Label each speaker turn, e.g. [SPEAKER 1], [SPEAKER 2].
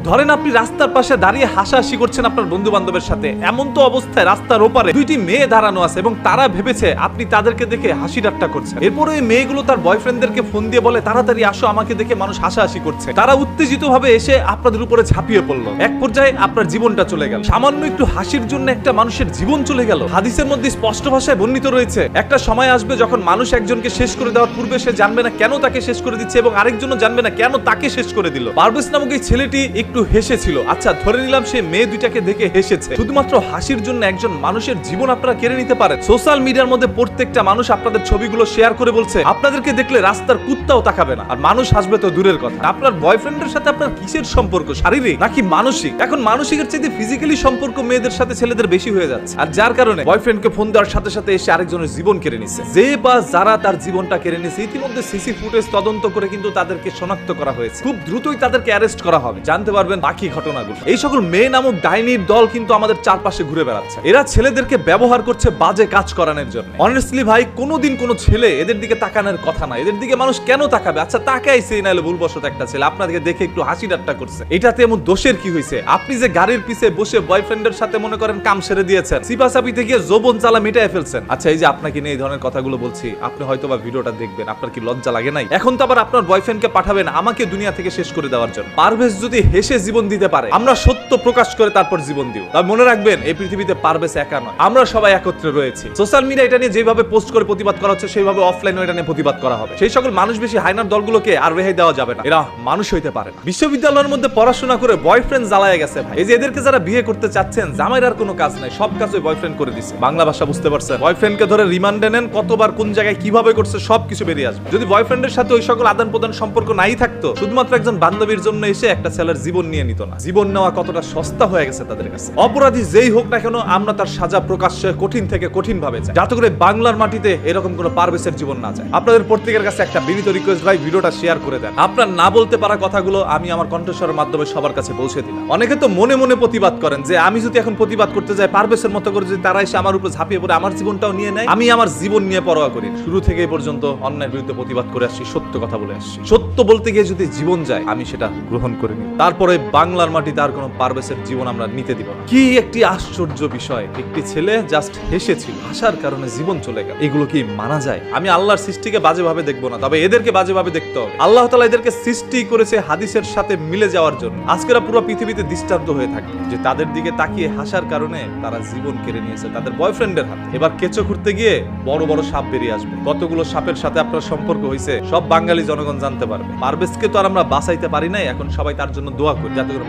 [SPEAKER 1] ধরেন আপনি রাস্তার পাশে দাঁড়িয়ে হাসাহাসি করছেন আপনার বন্ধু বান্ধবের সাথে, এমন তো অবস্থায় রাস্তার ওপারে দুইটি মেয়ে দাঁড়ানো আছে এবং তারা ভেবেছে আপনি তাদেরকে দেখে হাসি ঠাট্টা করছেন। এরপরে এই মেয়েগুলো তার বয়ফ্রেন্ডদেরকে ফোন দিয়ে বলে তাড়াতাড়ি আসো, আমাকে দেখে মানুষ হাসাহাসি করছে। তারা উত্তেজিত ভাবে এসে আপনাদের উপরে ঝাঁপিয়ে পড়লো। এক পর্যায়ে আপনার জীবনটা চলে গেল। সামান্য একটু হাসির জন্য একটা মানুষের জীবন চলে গেল। হাদিসের মধ্যে স্পষ্ট ভাষায় বর্ণিত রয়েছে, একটা সময় আসবে যখন মানুষ একজনকে শেষ করে দেওয়ার পূর্বে সে জানবে না কেন তাকে শেষ করে দিচ্ছে এবং আরেকজনও জানবে না কেন তাকে শেষ করে দিল। পারভেজ নামক এই ছেলেটি একটু হেসেছিল। আচ্ছা, ধরে নিলাম সে মেয়ে দুইটাকে দেখে হেসেছে। শুধুমাত্র হাসির জন্য একজন মানুষের জীবন আপনারা কেড়ে নিতে পারেন। সোশ্যাল মিডিয়ার মধ্যে প্রত্যেকটা মানুষ আপনাদের ছবিগুলো শেয়ার করে বলছে আপনাদেরকে দেখলে রাস্তার কুত্তাও তাকাবে না, আর মানুষ হাসবে তো দূরের কথা। আপনার বয়ফ্রেন্ডের সাথে আপনার কিসের সম্পর্ক, শারীরিক নাকি মানসিক? এখন মানসিকের চাইতে ফিজিক্যালি সম্পর্ক মেয়েদের সাথে ছেলেদের বেশি হয়ে যাচ্ছে, আর যার কারণে বয়ফ্রেন্ডকে ফোন দেওয়ার সাথে সাথে এসে আরেকজনের জীবন কেড়ে নিচ্ছে। যে বা যারা তার জীবনটা কেড়ে নিচ্ছে ইতিমধ্যে সিসি ফুটেজ তদন্ত করে কিন্তু তাদেরকে শনাক্ত করা হয়েছে। খুব দ্রুতই তাদেরকে অ্যারেস্ট করা হবে, জানতে পারবেন বাকি ঘটনাগুলো। এই সকল মেয়ে নামক ডাইনির দল কিন্তু আমাদের চারপাশে ঘুরে বেড়াচ্ছে। এরা ছেলেদেরকে ব্যবহার করছে বাজে কাজ করানোর জন্য। অনেস্টলি ভাই, কোনোদিন কোনো ছেলে এদের দিকে তাকানোর কথা না। এদের দিকে মানুষ কেন তাকাবে? আচ্ছা তাকাইছে, নাহলে ভুলবশত একটা ছেলে আপনাদেরকে দেখে একটু হাসি ঠাট্টা করছে, এটাতে এমন দোষের কি হয়েছে? আপনি যে গাড়ির পিছে বসে বয়ফ্রেন্ডের সাথে মনে করেন কাম সেরে দিয়েছেন, সিপাসাপিতে গিয়ে যৌবন জ্বালা মিটায় ফেলছেন। আচ্ছা, এই যে আপনাকে নিয়ে এই ধরনের কথাগুলো বলছি, আপনি হয়তোবা ভিডিওটা দেখবেন, আপনার কি লজ্জা লাগে নাই? এখন তো আবার আপনার বয়ফ্রেন্ডকে পাঠাবেন আমাকে দুনিয়া থেকে শেষ করে দেওয়ার জন্য। পারভেজ যদি হেসে জীবন দিতে পারে, আমরা সত্য প্রকাশ করে তারপর জীবন দিব। তবে মনে রাখবেন, এই পৃথিবীতে পারভেজ একা নয়, আমরা সবাই একত্রে রয়েছি। সোশ্যাল মিডিয়া এটা নিয়ে যেভাবে পোস্ট করে প্রতিবাদ করা হচ্ছে, সেইভাবে অফলাইনে এটা নিয়ে প্রতিবাদ করা হবে। সেই সকল মানুষ বেশি হাইনার দলগুলোকে আর রেহাই দেওয়া যাবে না। এরা মানুষ হইতে পারে না। বিশ্ববিদ্যালয়ের মধ্যে পড়াশোনা করে বয়ফ্রেন্ড জ্বালায় গেছে ভাই। এই যে এদেরকে যারা বিয়ে করতে চাচ্ছেন, জামাইয়ের আর কোনো কাজ নাই, সব কাজ ওই বয়ফ্রেন্ড করে দিছে। বাংলা ভাষা বুঝতে পারছেন? বয়ফ্রেন্ডকে ধরে রিমান্ডে নেন, কতবার কোন জায়গায় কিভাবে করছে সবকিছু বেরিয়ে আসবে। যদি বয়ফ্রেন্ডের সাথে ওই সকল আদান প্রদান সম্পর্ক নাই থাকতো, শুধুমাত্র একজন বান্ধবীর জন্য এসে একটা ছেলের জীবন নিয়ে নিত না। জীবন নেওয়া কতটা সস্তা হয়ে গেছে তাদের কাছে। অপরাধী যেই হোক না কেন, আমরা তার সাজা প্রকাশ্যে কঠিন থেকে কঠিন ভাবে চাই, যাতে করে বাংলার মাটিতে এরকম কোনো পারভেজের জীবন না যায়। আপনাদের প্রত্যেকের কাছে একটা বিনীত রিকোয়েস্ট ভাই, ভিডিওটা শেয়ার করে দেন। আপনার না বলতে পারা কথাগুলো আমি আমার কণ্ঠস্বরের মাধ্যমে সবার কাছে পৌঁছে দিলাম। অনেকে তো মনে মনে প্রতিবাদ করেন যে আমি যদি এখন প্রতিবাদ করতে যাই পারভেজের মতো করে, যদি তারা এসে আমার উপর ঝাঁপিয়ে পড়ে আমার জীবনটাও নিয়ে নেয়, আমি আমার জীবন নিয়ে পরোয়া করি। শুরু থেকে এই পর্যন্ত অন্যায়ের বিরুদ্ধে প্রতিবাদ করে আসছি, সত্য কথা বলে আসছি। সত্য বলতে গিয়ে যদি জীবন যায়, আমি সেটা গ্রহণ করে নিই। তারপরে বাংলার মাটিতে আর কোনো পারভেজের জীবন আমরা নিতে দিব না। কি একটি আশ্চর্য বিষয়, একটি ছেলে জাস্ট হেসেছিল, হাসার কারণে জীবন চলে গেল। এগুলো কি মানা যায়? আমি আল্লাহর সৃষ্টিকে বাজেভাবে দেখবো না, তবে এদেরকে বাজেভাবে দেখতে হবে। আল্লাহ তাআলা এদেরকে সৃষ্টি করেছে হাদিসের সাথে মিলে যাওয়ার জন্য। আজকেরা পুরো পৃথিবীতে দৃষ্টান্ত হয়ে থাকবে যে তাদের দিকে তাকিয়ে হাসার কারণে তারা জীবন কেড়ে নিয়েছে তাদের বয়ফ্রেন্ডের হাতে। এবার কেঁচো খুঁড়তে গিয়ে বড় বড় সাপ বেরিয়ে আসবে। কতগুলো সাপের সাথে আপনার সম্পর্ক হয়েছে সব বাঙালি জনগণ জানতে পারবে। পারভেজকে তো আর আমরা বাঁচাইতে পারি নাই, এখন সবাই তার জন্য দোয়া করি যাতে